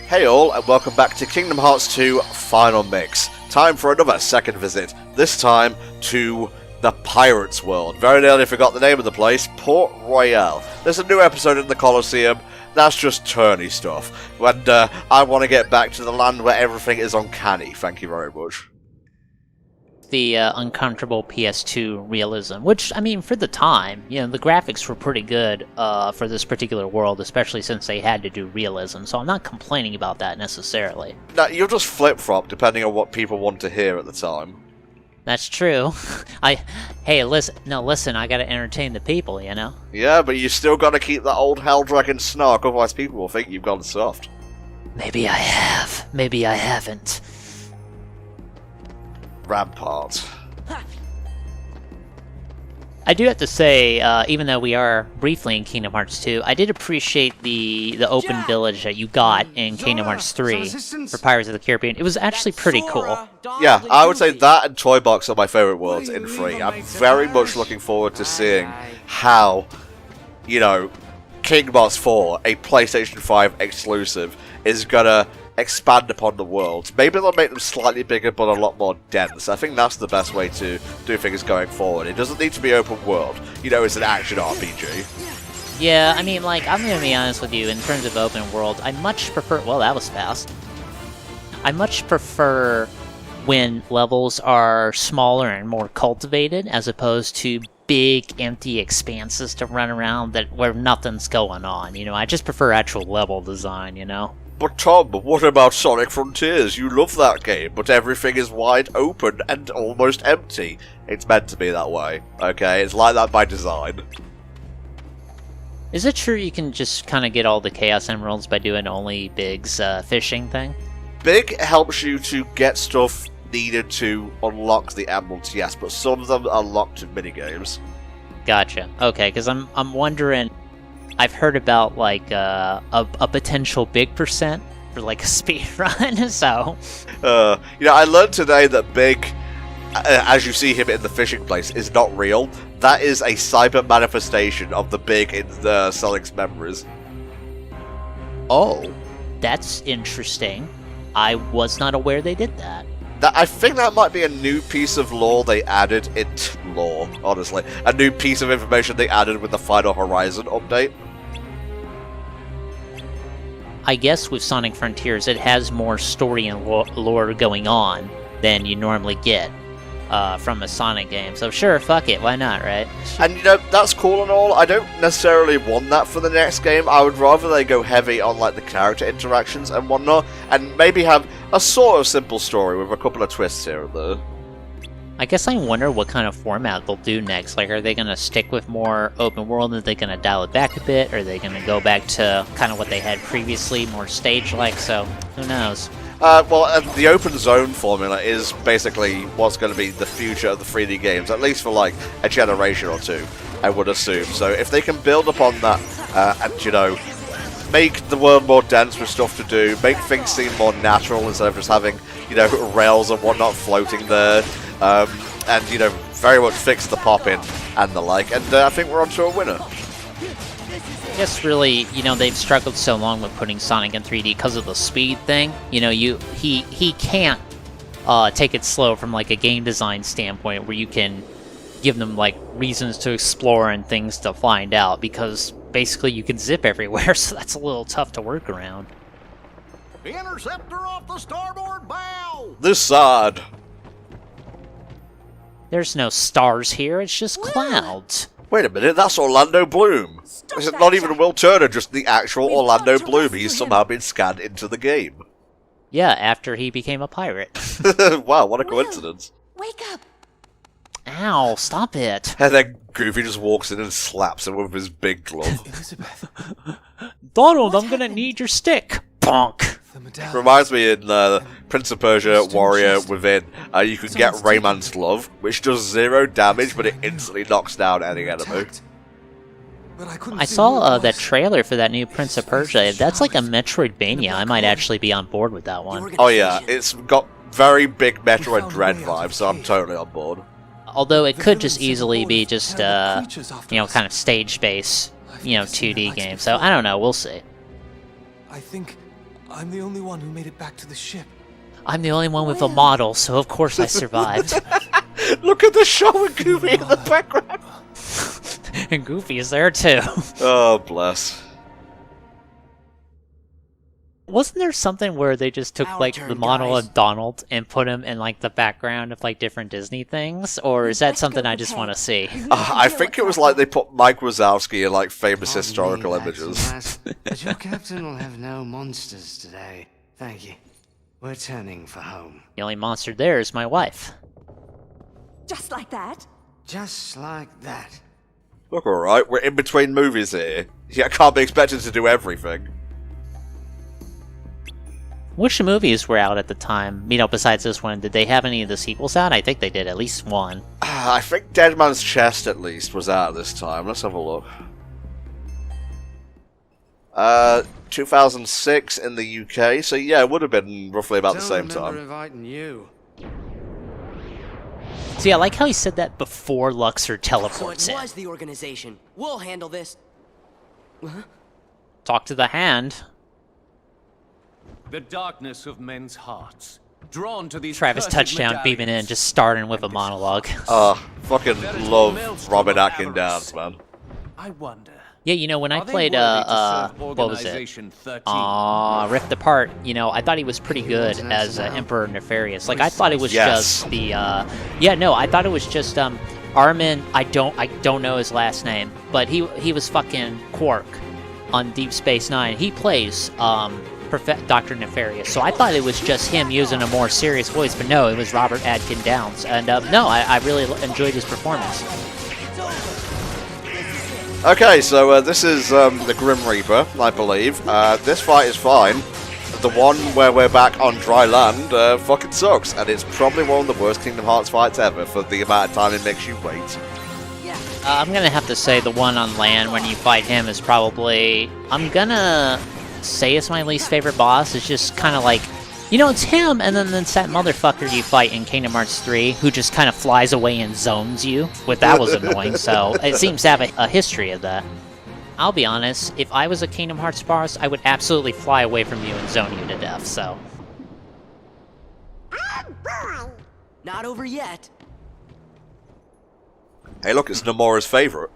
Hey all, and welcome back to Kingdom Hearts 2 Final Mix. Time for another second visit, this time to the Pirates World. Very nearly forgot the name of the place, Port Royale. There's a new episode in the Colosseum, that's just tourney stuff. And I want to get back to the land where everything is uncanny, thank you very much. The uncomfortable PS2 realism, which, I mean, for the time, you know, the graphics were pretty good for this particular world, especially since they had to do realism, so I'm not complaining about that necessarily. Now, you'll just flip-flop depending on what people want to hear at the time. That's true. Hey, listen, I gotta entertain the people, you know? Yeah, but you still gotta keep that old Hell Dragon snark, otherwise people will think you've gone soft. Maybe I have, maybe I haven't. Rampart. I do have to say, even though we are briefly in Kingdom Hearts 2, I did appreciate the open village that you got in Kingdom Hearts 3 for Pirates of the Caribbean. It was actually pretty cool. Yeah, I would say that and Toy Box are my favourite worlds in 3. I'm very much looking forward to seeing how, you know, Kingdom Hearts 4, a PlayStation 5 exclusive, is gonna expand upon the world. Maybe they'll make them slightly bigger but a lot more dense. I think that's the best way to do things going forward. It doesn't need to be open world. You know, it's an action RPG. Yeah, I mean, like, I'm gonna be honest with you, in terms of open world, I much prefer... Well, that was fast. I much prefer when levels are smaller and more cultivated, as opposed to big, empty expanses to run around where nothing's going on, you know? I just prefer actual level design, you know? But Tom, what about Sonic Frontiers? You love that game, but everything is wide open and almost empty. It's meant to be that way, okay? It's like that by design. Is it true you can just kind of get all the Chaos Emeralds by doing only Big's fishing thing? Big helps you to get stuff needed to unlock the emeralds, yes, but some of them are locked in minigames. Gotcha. Okay, because I'm wondering... I've heard about, like, a potential big percent for, like, a speed run, so... You know, I learned today that Big, as you see him in the fishing place, is not real. That is a cyber manifestation of the Big in the Sonic's memories. Oh, that's interesting. I was not aware they did that. I think that might be a new piece of lore they added honestly. A new piece of information they added with the Final Horizon update. I guess with Sonic Frontiers, it has more story and lore going on than you normally get from a Sonic game. So sure, fuck it, why not, right? And you know, that's cool and all. I don't necessarily want that for the next game. I would rather they go heavy on like the character interactions and whatnot, and maybe have a sort of simple story with a couple of twists here and there. I guess I wonder what kind of format they'll do next. Like, are they going to stick with more open world? Are they going to dial it back a bit? Are they going to go back to kind of what they had previously, more stage-like? So, who knows? Well, the open zone formula is basically what's going to be the future of the 3D games, at least for like a generation or two, I would assume. So if they can build upon that and, you know, make the world more dense with stuff to do, make things seem more natural instead of just having, you know, rails and whatnot floating there, and, you know, very much fix the pop-in and the like, and I think we're on to a winner. I guess really, you know, they've struggled so long with putting Sonic in 3D because of the speed thing. You know, he can't take it slow from like a game design standpoint where you can give them like reasons to explore and things to find out, because basically you can zip everywhere, so that's a little tough to work around. Interceptor off the starboard bow! This side. There's no stars here, it's just clouds. Wait a minute, that's Orlando Bloom. This is not even Will Turner, just the actual Orlando Bloom. He's somehow been scanned into the game. Yeah, after he became a pirate. Wow, what a coincidence. Wake up! Ow, stop it. And then Goofy just walks in and slaps him with his big glove. Donald, I'm gonna need your stick. Bonk. Reminds me in Prince of Persia Warrior Within, you can get Rayman's glove, which does 0 damage, but it instantly knocks down any enemy. I saw that trailer for that new Prince of Persia. That's like a Metroidvania. I might actually be on board with that one. Oh yeah, it's got very big Metroid Dread vibes, so I'm totally on board. Although it could just easily be just, you know, kind of stage-based, you know, 2D game. So I don't know, we'll see. I think I'm the only one who made it back to the ship. I'm the only one with a model, so of course I survived. Look at the show with Goofy in the background. And Goofy is there too. Oh, bless. Wasn't there something where they just took Our like turn, the model guys. of Donald and put him in like the background of like different Disney things? Or is that Let's something go I just want to see? I think it was like they put Mike Wazowski in like famous Pardon historical me, lads and images. lass, but your captain will have no monsters today. Thank you. We're turning for home. The only monster there is my wife. Just like that? Just like that. Look, alright, we're in between movies here. Yeah, I can't be expected to do everything. Which movies were out at the time? You know, besides this one, did they have any of the sequels out? I think they did, at least one. I think Dead Man's Chest, at least, was out this time. Let's have a look. 2006 in the UK, so yeah, it would have been roughly about the same Don't remember time. inviting you. See, I like how he said that before Luxor So teleports it in. was the organization. We'll handle this. Talk to the hand. The darkness of men's hearts, drawn to these Travis cursed touchdown beaming in, medallions. just starting with a monologue. Fucking love Robin Atkin Downs, man. I wonder. Yeah, you know, when I Are they played, worthy to serve what was it? Organization 13? Rift Apart, you know, I thought he was pretty good as Emperor Nefarious. Like, I thought it was Yes. just the, yeah, no, I thought it was just, Armin, I don't know his last name, but he was fucking Quark on Deep Space Nine. He plays, Dr. Nefarious, so I thought it was just him using a more serious voice, but no, it was Robert Atkin Downs, and, no, I really enjoyed his performance. Okay, so this is the Grim Reaper, I believe. This fight is fine. The one where we're back on dry land fucking sucks, and it's probably one of the worst Kingdom Hearts fights ever for the amount of time it makes you wait. I'm gonna have to say the one on land when you fight him is probably... I'm gonna say it's my least favorite boss. It's just kind of like... You know, it's him, and then it's that motherfucker you fight in Kingdom Hearts 3 who just kind of flies away and zones you. That was annoying, so it seems to have a history of that. I'll be honest, if I was a Kingdom Hearts boss, I would absolutely fly away from you and zone you to death, so... Not over yet. Hey look, it's Nomura's favourite.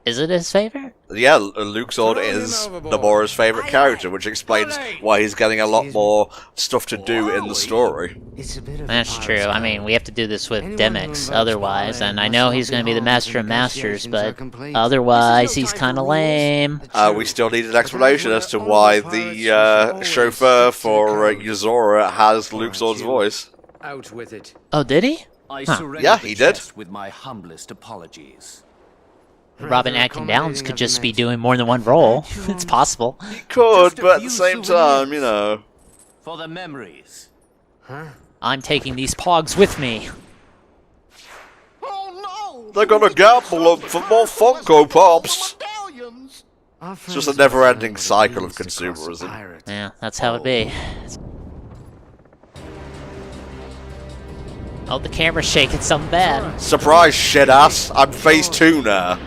Is it his favorite? Yeah, Luke Sword Throw him is overboard. Nomura's favourite character, which explains why he's getting a lot more stuff to do in the story. It's a bit of That's a true. I pirate's mean, code. we have to do this with Anyone Demix who invokes otherwise, violence and I must know not he's be going to be the harmed Master till of Masters, negotiations are but complete. otherwise This is no he's time kind of for rules. lame. We still need an explanation as to why the chauffeur for Yuzora has Luke Sword's voice. Out with it. Oh, did he? I Huh. surrender Yeah, the he did. chest with my humblest apologies. Robin Atkin Downs could just be doing more than one role. It's possible. He could, Just a but at the few same souvenirs. time, you know. For the memories. I'm taking these pogs with me. Oh no! They're gonna gamble for more Funko Pops! Medallions! It's just a never-ending cycle of consumerism. Yeah, that's how it be. Oh, the camera's shaking something bad. Surprise, shit-ass! I'm phase 2 now.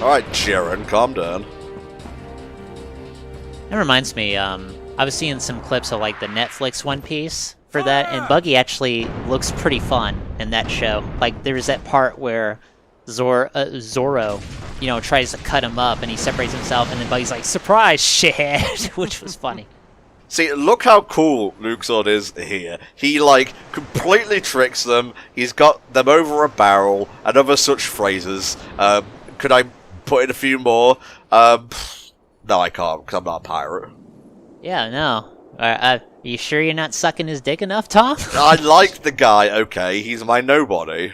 Alright, Jiren, calm down. That reminds me, I was seeing some clips of like the Netflix One Piece for that, and Buggy actually looks pretty fun in that show. Like there's that part where Zoro, you know, tries to cut him up and he separates himself, and then Buggy's like, "Surprise, shit," which was funny. See, look how cool Luke Sword is here. He, like, completely tricks them. He's got them over a barrel and other such phrases. Could I put in a few more? No, I can't, because I'm not a pirate. Yeah, no. You sure you're not sucking his dick enough, Tom? I like the guy, okay. He's my nobody.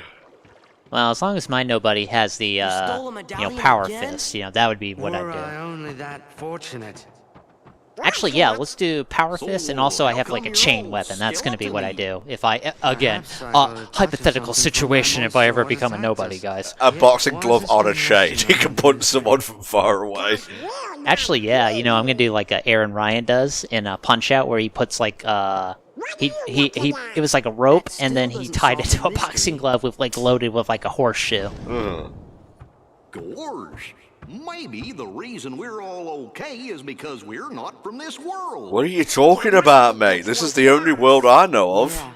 Well, as long as my nobody has the, stole a you know, medallion power again? fist, you know, that would be what Were I'd do. I only that fortunate? Actually, yeah, let's do power fist, and also I how have like a come chain you're weapon. That's still going to be to what I me? do if I, again, Perhaps I got a touch of hypothetical something from my situation if I ever monster become a or nobody, Xanthus. guys. A boxing Why glove is on a this chain. much He can punch someone from far away. Actually, yeah, you know, I'm going to do like Aaron Ryan does in Punch Out, where he puts like, it was like a rope, and then he tied it to a boxing glove with like loaded with like a horseshoe. Ugh. Gorge. Maybe the reason we're all okay is because we're not from this world. What are you talking about, mate? This is the only world I know of. Yeah.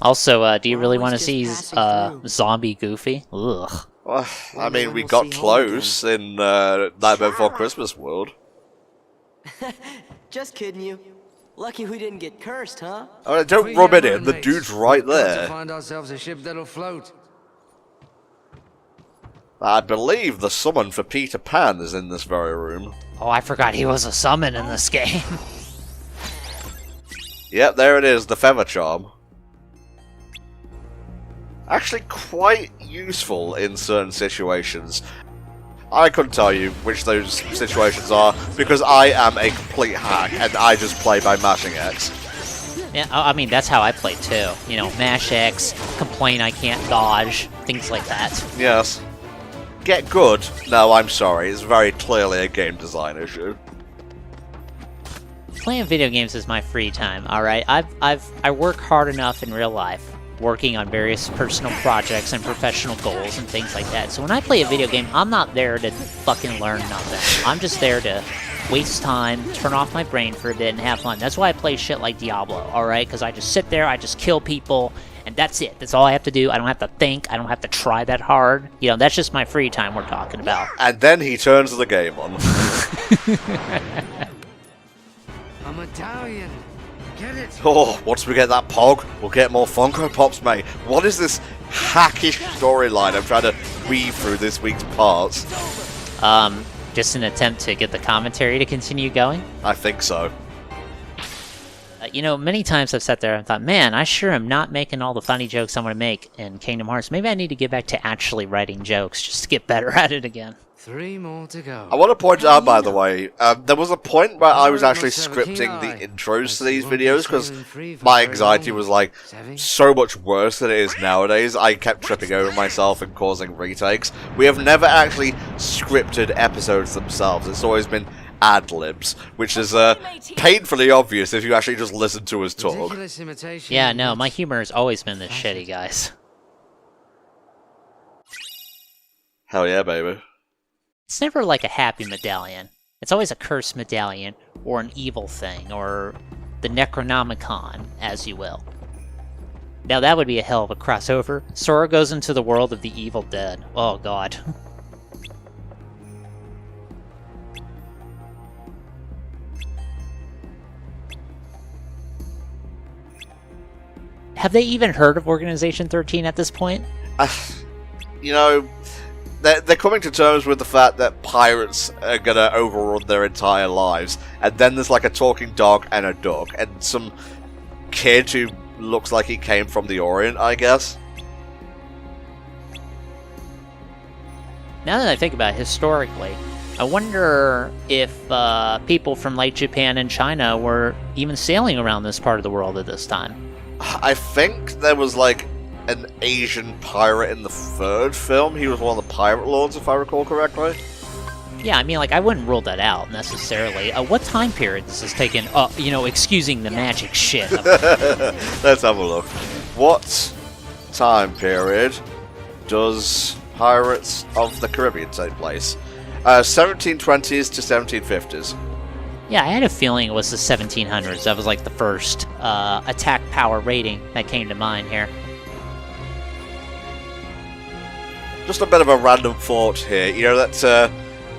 Also, do you really Always want to just see passing through. zombie Goofy? Ugh. Well, I mean, we we'll got see home close in Nightmare Before Christmas world. Just kidding you. Lucky we didn't get cursed, huh? Oh, don't rub it in. The dude's right We've got to there. find ourselves a ship that'll float. I believe the summon for Peter Pan is in this very room. Oh, I forgot he was a summon in this game. Yep, there it is, the Feather Charm. Actually quite useful in certain situations. I couldn't tell you which those situations are, because I am a complete hack, and I just play by mashing X. Yeah, I mean, that's how I play too. You know, mash X, complain I can't dodge, things like that. Yes. Get good? No, I'm sorry, it's very clearly a game design issue. Playing video games is my free time, alright? I work hard enough in real life, working on various personal projects and professional goals and things like that. So when I play a video game, I'm not there to fucking learn nothing. I'm just there to waste time, turn off my brain for a bit, and have fun. That's why I play shit like Diablo, alright? Because I just sit there, I just kill people, and that's it. That's all I have to do. I don't have to think. I don't have to try that hard. You know, that's just my free time we're talking about. And then he turns the game on. I'm Italian. Get it? Oh, once we get that Pog, we'll get more Funko Pops, mate. What is this hackish storyline I'm trying to weave through this week's parts? Just an attempt to get the commentary to continue going. I think so. You know, many times I've sat there and thought, man, I sure am not making all the funny jokes I want to make in Kingdom Hearts. Maybe I need to get back to actually writing jokes just to get better at it again. 3 more to go. I want to point out, by the way, there was a point where I was actually scripting the intros to these videos because my anxiety was like so much worse than it is nowadays. I kept tripping over myself and causing retakes. We have never actually scripted episodes themselves. It's always been ad-libs, which is painfully obvious if you actually just listen to us talk. Ridiculous imitation. Yeah, no, my humor has always been this shitty, guys. Hell yeah, baby. It's never like a happy medallion. It's always a cursed medallion, or an evil thing, or the Necronomicon, as you will. Now that would be a hell of a crossover. Sora goes into the world of the Evil Dead. Oh god. Have they even heard of Organization 13 at this point? You know, they're coming to terms with the fact that pirates are gonna overrun their entire lives, and then there's like a talking dog and a duck, and some kid who looks like he came from the Orient, I guess. Now that I think about it, historically, I wonder if people from like Japan and China were even sailing around this part of the world at this time. I think there was like an Asian pirate in the third film. He was one of the pirate lords, if I recall correctly. Yeah, I mean, like, I wouldn't rule that out, necessarily. What time period is this taken? You know, excusing the magic shit. Let's have a look. What time period does Pirates of the Caribbean take place? 1720s to 1750s. Yeah, I had a feeling it was the 1700s. That was, like, the first attack power rating that came to mind here. Just a bit of a random thought here. You know that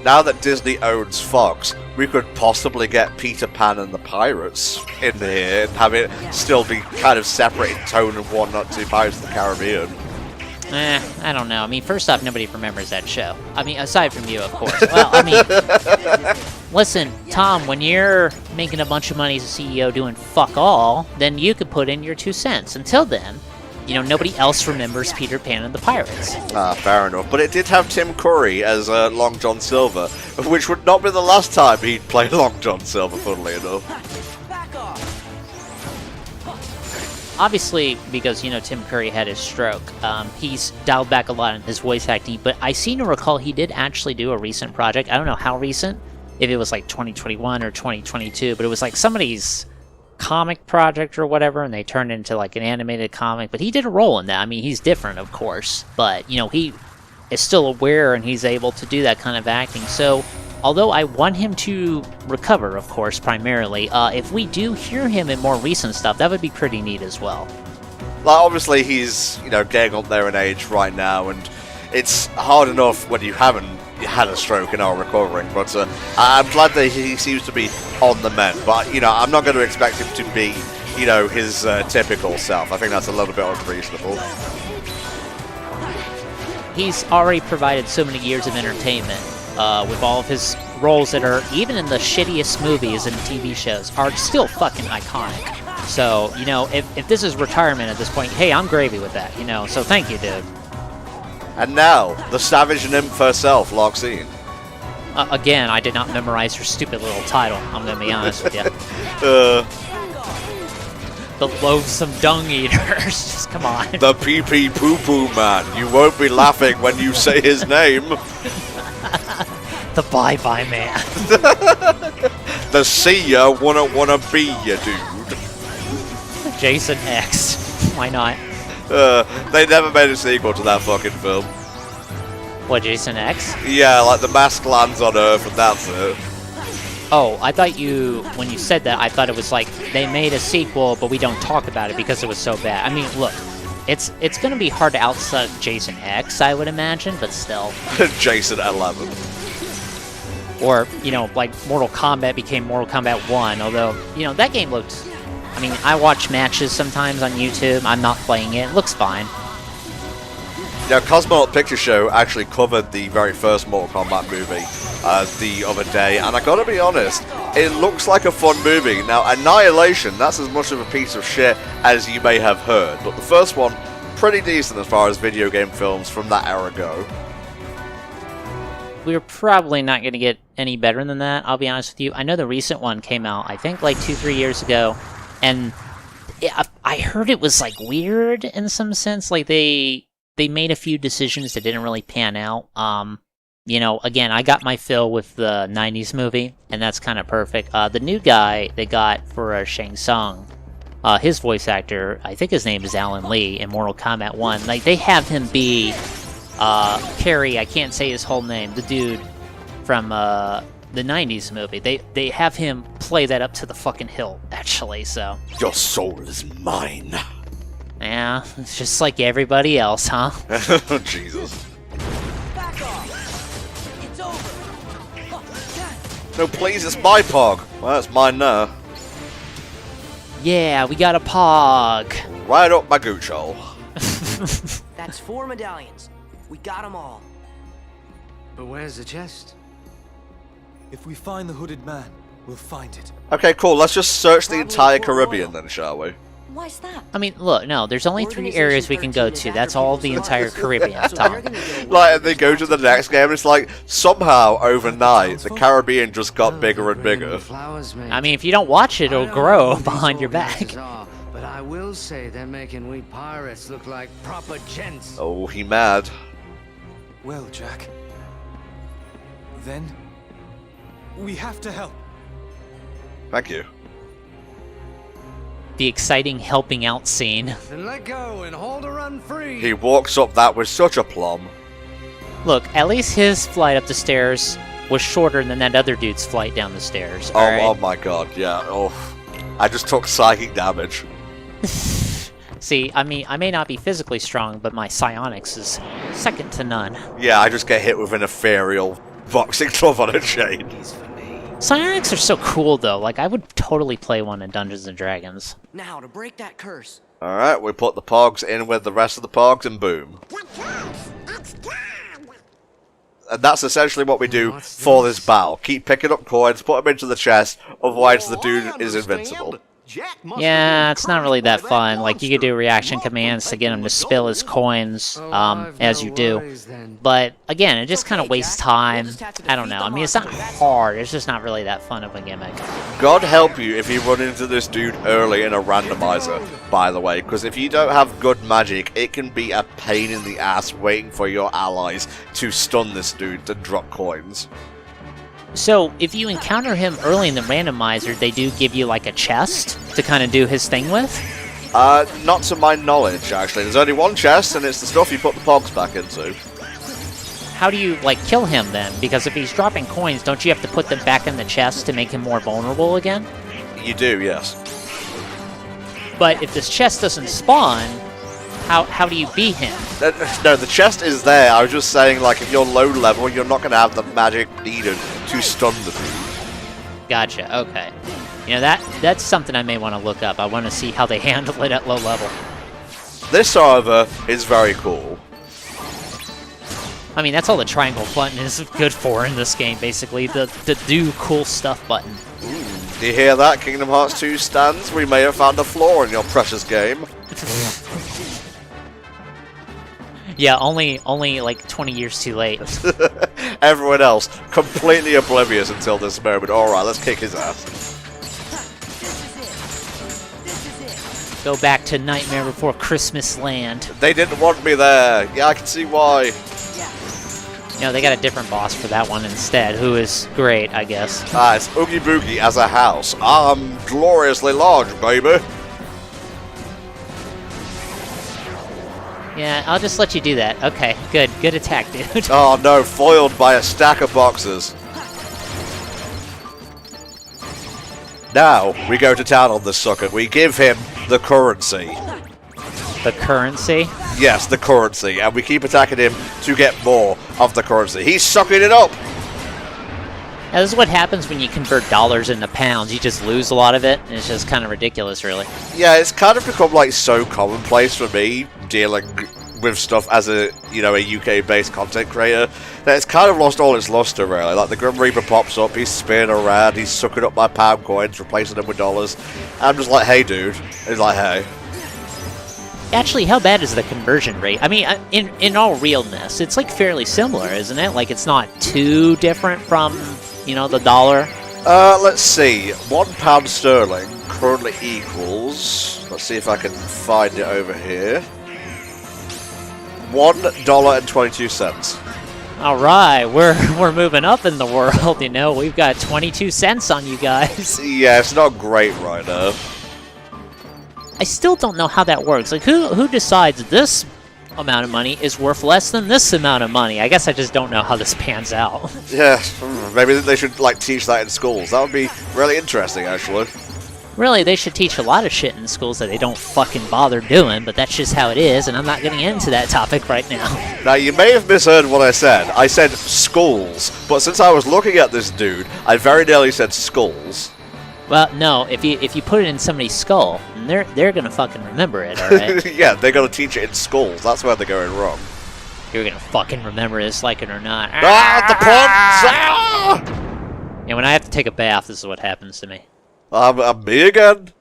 now that Disney owns Fox, we could possibly get Peter Pan and the Pirates in here and have it still be kind of separate in tone and whatnot to Pirates of the Caribbean. I don't know. I mean, first off, nobody remembers that show. I mean, aside from you, of course. Well, I mean, listen, Tom, when you're making a bunch of money as a CEO doing fuck all, then you could put in your 2 cents. Until then, you know, nobody else remembers Peter Pan and the Pirates. Fair enough. But it did have Tim Curry as Long John Silver, which would not be the last time he'd played Long John Silver, funnily enough. Back off. Obviously, because, you know, Tim Curry had his stroke, he's dialed back a lot in his voice acting, but I seem to recall he did actually do a recent project. I don't know how recent, if it was like 2021 or 2022, but it was like somebody's comic project or whatever, and they turned it into like an animated comic, but he did a role in that. I mean, he's different, of course, but, you know, is still aware and he's able to do that kind of acting. So, although I want him to recover, of course, primarily, if we do hear him in more recent stuff, that would be pretty neat as well. Like, obviously, he's, you know, getting up there in age right now, and it's hard enough when you haven't had a stroke and are recovering, but I'm glad that he seems to be on the mend. But, you know, I'm not going to expect him to be, you know, his typical self. I think that's a little bit unreasonable. He's already provided so many years of entertainment with all of his roles that are, even in the shittiest movies and TV shows, are still fucking iconic. So, you know, if this is retirement at this point, hey, I'm gravy with that, you know, so thank you, dude. And now, the savage nymph herself, Loxine. Again, I did not memorize her stupid little title, I'm gonna be honest with you. The loathsome dung eaters, just come on. The pee-pee poo-poo man. You won't be laughing when you say his name. The bye-bye man. The see ya wanna be ya dude. Jason X. Why not? They never made a sequel to that fucking film. What, Jason X? Yeah, like the mask lands on Earth and that's it. Oh, I thought when you said that, I thought it was like, they made a sequel, but we don't talk about it because it was so bad. I mean, look, it's gonna be hard to outsuck Jason X, I would imagine, but still. Jason 11. Or, you know, like Mortal Kombat became Mortal Kombat 1, although, you know, that game looked... I mean, I watch matches sometimes on YouTube. I'm not playing it. It looks fine. Yeah, Cosmonaut Picture Show actually covered the very first Mortal Kombat movie the other day, and I gotta be honest, it looks like a fun movie. Now, Annihilation, that's as much of a piece of shit as you may have heard, but the first one, pretty decent as far as video game films from that era go. We're probably not going to get any better than that, I'll be honest with you. I know the recent one came out, I think, like 2-3 years ago, and I heard it was, like, weird in some sense. Like, they made a few decisions that didn't really pan out. You know, again, I got my fill with the 90s movie, and that's kind of perfect. The new guy they got for Shang Tsung, his voice actor, I think his name is Alan Lee in Mortal Kombat 1. Like, they have him be Carrie, I can't say his whole name, the dude from the 90s movie. They have him play that up to the fucking hilt, actually, so. Your soul is mine. Yeah, it's just like everybody else, huh? Jesus. Back off. It's over. No, please, it's my pog. Well, it's mine now. Yeah, we got a pog. Right up my gooch hole. That's 4 medallions. We got them all. But where's the chest? If we find the hooded man, we'll find it. Okay, cool. Let's just search the entire Caribbean then, shall we? Why's that? I mean, look, no, there's only 3 areas we can go to. That's all the entire Caribbean, Tom. Like, they go to the next game, and it's like, somehow, overnight, the Caribbean just got bigger and bigger. I mean, if you don't watch it, it'll grow behind your back. But I will say they're making we pirates look like proper gents. Oh, he mad. Well, Jack. Then... we have to help. Thank you. The exciting helping out scene. Then let go and hold a run free. He walks up that with such a plum. Look, at least his flight up the stairs was shorter than that other dude's flight down the stairs. Oh, alright? oh my god, yeah. Oh, I just took psychic damage. See, I mean, I may not be physically strong, but my psionics is second to none. Yeah, I just get hit with an ethereal boxing glove on a chain. Psionics are so cool, though. Like, I would totally play one in Dungeons & Dragons. Now to break that curse. Alright, we put the pogs in with the rest of the pogs and boom. And that's essentially what we do for this battle. Keep picking up coins, put them into the chest, otherwise the dude is invincible. Yeah, it's not really that fun. Like, you could do reaction commands to get him to spill his coins, as you do. But, again, it just kind of wastes time. I don't know. I mean, it's not hard. It's just not really that fun of a gimmick. God help you if you run into this dude early in a randomizer, by the way, because if you don't have good magic, it can be a pain in the ass waiting for your allies to stun this dude to drop coins. So, if you encounter him early in the randomizer, they do give you, like, a chest to kind of do his thing with? Not to my knowledge, actually. There's only one chest, and it's the stuff you put the pogs back into. how do you, like, kill him then? Because if he's dropping coins, don't you have to put them back in the chest to make him more vulnerable again? You do, yes. But if this chest doesn't spawn, how do you beat him? No, the chest is there. I was just saying, like, if you're low level, you're not going to have the magic needed to stun the dude. Gotcha, okay. You know, that's something I may want to look up. I want to see how they handle it at low level. This, however, is very cool. I mean, that's all the triangle button is good for in this game, basically. The do cool stuff button. Do you hear that, Kingdom Hearts 2 stands? We may have found a flaw in your precious game. Yeah, only like 20 years too late. Everyone else completely oblivious until this moment. Alright, let's kick his ass. Go back to Nightmare Before Christmas Land. They didn't want me there. Yeah, I can see why. You know, they got a different boss for that one instead, who is great, I guess. Ah, it's Oogie Boogie as a house. I'm gloriously large, baby. Yeah, I'll just let you do that. Okay, good. Good attack, dude. Oh no, foiled by a stack of boxes. Now, we go to town on this sucker. We give him the currency. The currency? Yes, the currency. And we keep attacking him to get more of the currency. He's sucking it up! Now, this is what happens when you convert dollars into pounds. You just lose a lot of it, and it's just kind of ridiculous, really. Yeah, it's kind of become, like, so commonplace for me dealing with stuff as a, you know, a UK-based content creator that it's kind of lost all its luster, really. Like, the Grim Reaper pops up, he's spinning around, he's sucking up my pound coins, replacing them with dollars. I'm just like, hey, dude. He's like, hey. Actually, how bad is the conversion rate? I mean, in all realness, it's, like, fairly similar, isn't it? Like, it's not too different from, you know, the dollar. Let's see. £1 sterling currently equals... Let's see if I can find it over here. $1.22. Alright, we're moving up in the world, you know. We've got 22 cents on you guys. Yeah, it's not great right now. I still don't know how that works. Like, who decides this amount of money is worth less than this amount of money? I guess I just don't know how this pans out. Yeah, maybe they should, like, teach that in schools. That would be really interesting, actually. Really, they should teach a lot of shit in schools that they don't fucking bother doing, but that's just how it is, and I'm not getting into that topic right now. Now, you may have misheard what I said. I said schools, but since I was looking at this dude, I very nearly said skulls. Well, no, if you put it in somebody's skull, they're gonna fucking remember it, alright? Yeah, they're gonna teach it in schools. That's where they're going wrong. You're gonna fucking remember this, like it or not. Ah, the puns! Ah! And when I have to take a bath, this is what happens to me. I'm me again?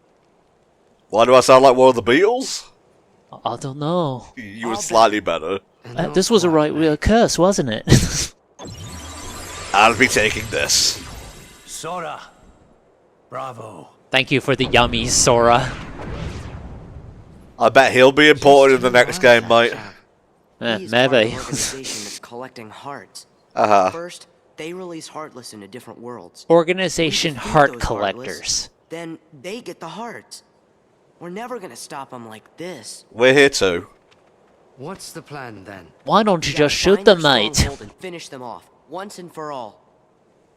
Why do I sound like one of the Beatles? I don't know. You were slightly better. This was a right curse, wasn't it? I'll be taking this. Sora. Bravo. Thank you for the yummies, Sora. I bet he'll be important in the next game, mate. He's Maybe. part of an organization that's collecting hearts. Uh-huh. First, they release Heartless into different worlds. Organization We defeat Heart those Collectors. Heartless, then they get the hearts. We're never gonna stop them like this. We're here too. What's the plan then? Why don't you We gotta just shoot find them, their mate? stronghold and finish them off, once and for all.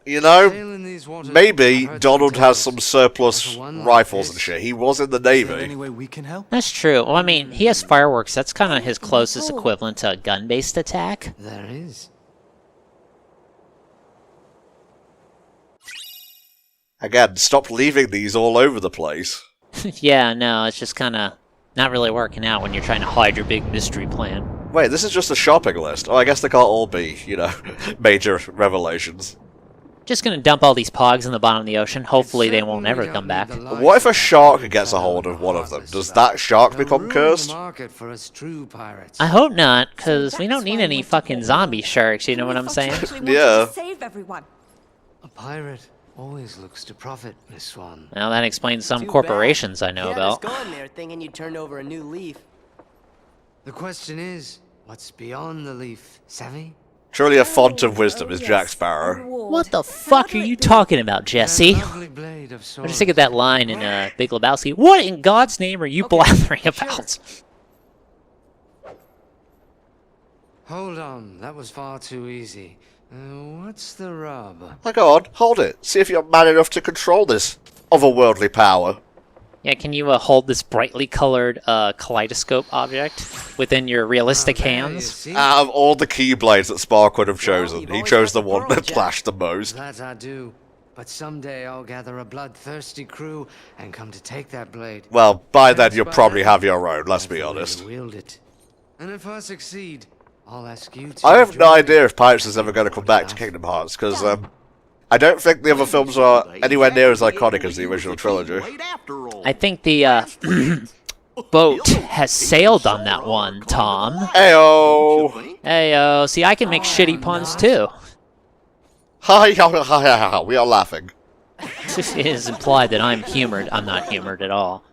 You know, Sailing these waters, maybe I've heard Donald some has tales. some surplus But one like rifles and this- shit. He was in the Is there Navy. any way we can help? That's true. Well, I mean, he has fireworks. That's kind of his closest equivalent to a gun-based attack. There is. Again, stop leaving these all over the place. Yeah, no, it's just kind of not really working out when you're trying to hide your big mystery plan. Wait, this is just a shopping list. Oh, I guess they can't all be, you know, major revelations. Just gonna dump all these pogs in the bottom of the ocean. Hopefully they won't ever Certainly come don't back. need the light What if a shark gets a of hold of one of them? Heartless Does stuff. that shark They'll become ruin cursed? the market for us true pirates. I hope not, because So we don't that's need why any we went to fucking war. zombie sharks, you know what I'm saying? Yeah. To save everyone. A pirate always looks to profit, Miss Swan. Well, that explains some Too bad. corporations I know You had us about. going there thinking you turned over a new leaf. The question is, what's beyond the leaf, savvy? Truly a font of wisdom is Jack Sparrow. What the fuck are you talking about, Jesse? That lovely blade of I sword. just think of that line in Big Lebowski. What in God's name are you blathering about? Hold on, that was far too easy. What's the rub? Now go on, hold it. See if you're man enough to control this otherworldly power. Yeah, can you hold this brightly colored kaleidoscope object within your realistic hands? Out of all the Keyblades that Spark would have chosen, he chose the one that flashed the most. That I do. But someday I'll gather a bloodthirsty crew and come to take that blade. Well, by then you'll probably have your own, let's be honest. Wield it. And if I succeed, I'll ask you to. I have no idea if Pirates is ever going to come back to Kingdom Hearts, because I don't think the other films are anywhere near as iconic as the original trilogy. I think the boat has sailed on that one, Tom. Heyo! Heyo, see, I can make shitty puns too. Hi, we are laughing. It is implied that I'm humored. I'm not humored at all.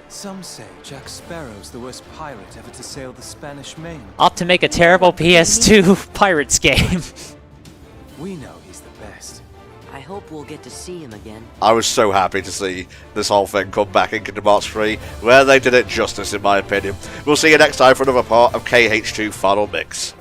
Some say Jack Sparrow's the worst pirate ever to sail the Spanish Main. Ought to make a terrible PS2 Pirates game. We know he's the best. I hope we'll get to see him again. I was so happy to see this whole thing come back in Kingdom Hearts 3, where they did it justice in my opinion. We'll see you next time for another part of KH2 Final Mix.